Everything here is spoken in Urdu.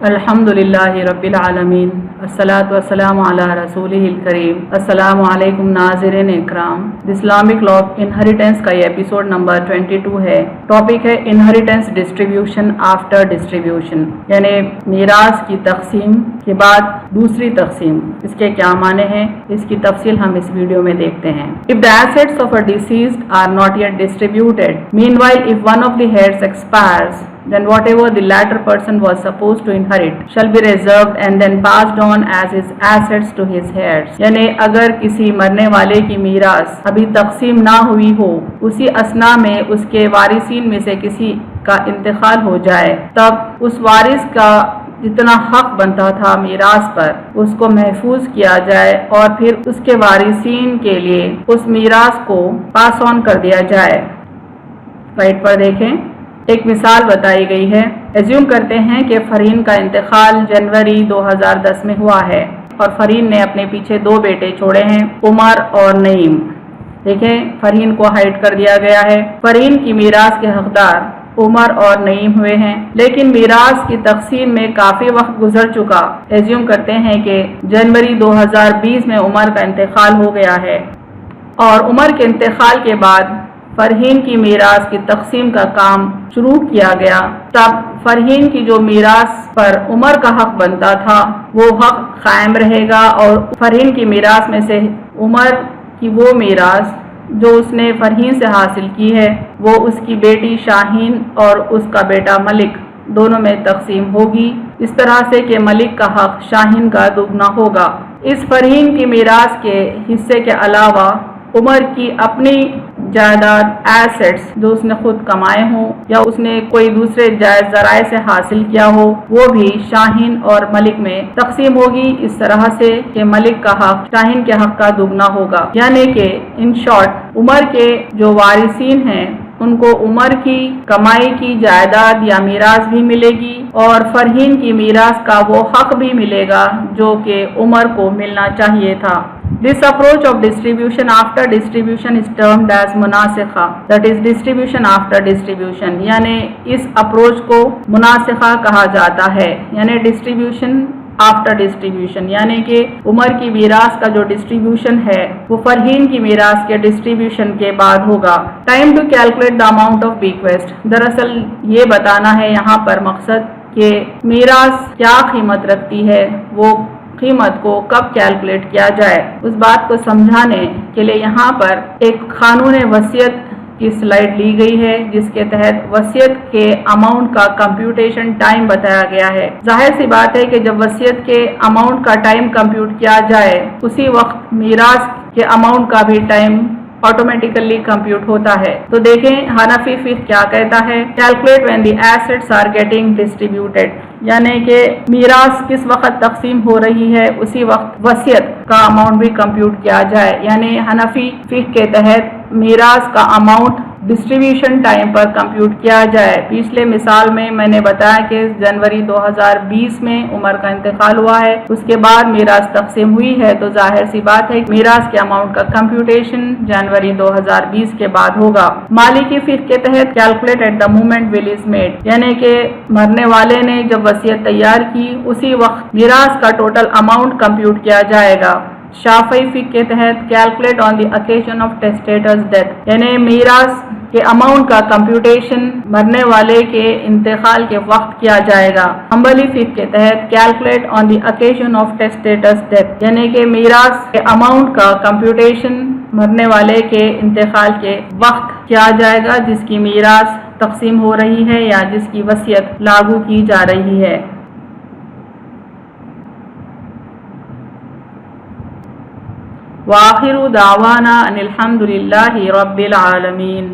الحمدللہ رب العالمین الصلاۃ والسلام علی رسولہ الکریم۔ السلام علیکم ناظرین اکرام۔ اسلامک لا آف انہیریٹنس کا یہ ایپیسوڈ نمبر 22 ہے۔ ٹاپک ہے انہیریٹنس ڈسٹریبیوشن آفٹر ڈسٹریبیوشن، یعنی میراث کی تقسیم کے بعد دوسری تقسیم۔ اس کے کیا معنی ہیں، اس کی تفصیل ہم اس ویڈیو میں دیکھتے ہیں۔ If the assets of a deceased are not yet distributed, meanwhile if one of the heirs expires, then whatever the latter person was supposed to inherit shall be reserved and then passed on as his assets to his heirs۔ یعنی اگر کسی مرنے والے کی میراث ابھی تقسیم نہ ہوئی ہو، اسی اثنا میں اس کے وارثین میں سے کسی کا انتقال ہو جائے، تب اس وارث کا جتنا حق بنتا تھا میراث پر اس کو محفوظ کیا جائے اور پھر اس کے وارثین کے لیے اس میراث کو پاس آن کر دیا جائے۔ سلائیڈ پر دیکھیں، ایک مثال بتائی گئی ہے۔ ایزیوم کرتے ہیں کہ فرین کا انتقال جنوری 2010 میں ہوا ہے اور فرین نے اپنے پیچھے 2 بیٹے چھوڑے ہیں، عمر اور نعیم۔ دیکھیں، فرین کو ہائڈ کر دیا گیا ہے۔ فرین کی میراث کے حقدار عمر اور نعیم ہوئے ہیں، لیکن میراث کی تقسیم میں کافی وقت گزر چکا۔ ایزیوم کرتے ہیں کہ جنوری 2020 میں عمر کا انتقال ہو گیا ہے اور عمر کے انتقال کے بعد فرہین کی میراث کی تقسیم کا کام شروع کیا گیا۔ تب فرہین کی جو میراث پر عمر کا حق بنتا تھا وہ حق قائم رہے گا اور فرہین کی میراث میں سے عمر کی وہ میراث جو اس نے فرہین سے حاصل کی ہے وہ اس کی بیٹی شاہین اور اس کا بیٹا ملک دونوں میں تقسیم ہوگی، اس طرح سے کہ ملک کا حق شاہین کا دگنا ہوگا۔ اس فرہین کی میراث کے حصے کے علاوہ عمر کی اپنی جائیداد ایسٹس جو اس نے خود کمائے ہوں یا اس نے کوئی دوسرے جائز ذرائع سے حاصل کیا ہو وہ بھی شاہین اور ملک میں تقسیم ہوگی، اس طرح سے کہ ملک کا حق شاہین کے حق کا دگنا ہوگا۔ یعنی کہ ان شارٹ عمر کے جو وارثین ہیں ان کو عمر کی کمائی کی جائیداد یا میراث بھی ملے گی اور فرہین کی میراث کا وہ حق بھی ملے گا جو کہ عمر کو ملنا چاہیے تھا۔ This approach of distribution after distribution is termed as مناسخہ، that is distribution after distribution، یعنی اس اپروچ کو مناسخہ کہا جاتا ہے، یعنی distribution after distribution، یعنی کہ عمر کی میراث کا جو ڈسٹریبیوشن ہے وہ فرہین کی میراث کے ڈسٹریبیوشن کے بعد ہوگا۔ Time to calculate the amount of bequest، دراصل یہ بتانا ہے یہاں پر مقصد کہ میراث کیا قیمت رکھتی ہے، وہ قیمت کو کب کیلکولیٹ کیا جائے۔ اس بات کو سمجھانے کے لیے یہاں پر ایک قانون وصیت کی سلائیڈ لی گئی ہے جس کے تحت وصیت کے اماؤنٹ کا کمپیوٹیشن ٹائم بتایا گیا ہے۔ ظاہر سی بات ہے کہ جب وصیت کے اماؤنٹ کا ٹائم کمپیوٹ کیا جائے اسی وقت میراث کے اماؤنٹ کا بھی ٹائم آٹومیٹیکلی کمپیوٹ ہوتا ہے۔ تو دیکھیں حنفی فقہ کیا کہتا ہے، calculate when the assets are getting distributed, یعنی کہ میراث کس وقت تقسیم ہو رہی ہے اسی وقت وصیت کا اماؤنٹ بھی کمپیوٹ کیا جائے، یعنی حنفی فقہ کے تحت میراث کا اماؤنٹ ڈسٹریبیوشن ٹائم پر کمپیوٹ کیا جائے۔ پچھلے مثال میں میں نے بتایا کہ جنوری 2020 میں عمر کا انتقال ہوا ہے، اس کے بعد میراث تقسیم ہوئی ہے، تو ظاہر سی بات ہے میراث کے اماؤنٹ کا کمپیوٹیشن جنوری 2020 کے بعد ہوگا۔ مالکی فقہ کے تحت calculate at the moment will is made, یعنی کہ مرنے والے نے جب وصیت تیار کی اسی وقت میراث کا ٹوٹل اماؤنٹ کمپیوٹ کیا جائے گا۔ شافعی فقہ کے تحت calculate on the occasion of testator's death, یعنی میراث کے اماؤنٹ کا کمپیوٹیشن مرنے والے کے انتقال کے وقت کیا جائے گا۔ حنبلی فقہ کے تحت calculate on the occasion of testator's death, یعنی کہ میراث کے اماؤنٹ کا کمپیوٹیشن مرنے والے کے انتقال کے وقت کیا جائے گا جس کی میراث تقسیم ہو رہی ہے یا جس کی وصیت لاگو کی جا رہی ہے۔ وآخر دعوانا ان الحمد للہ رب العالمین۔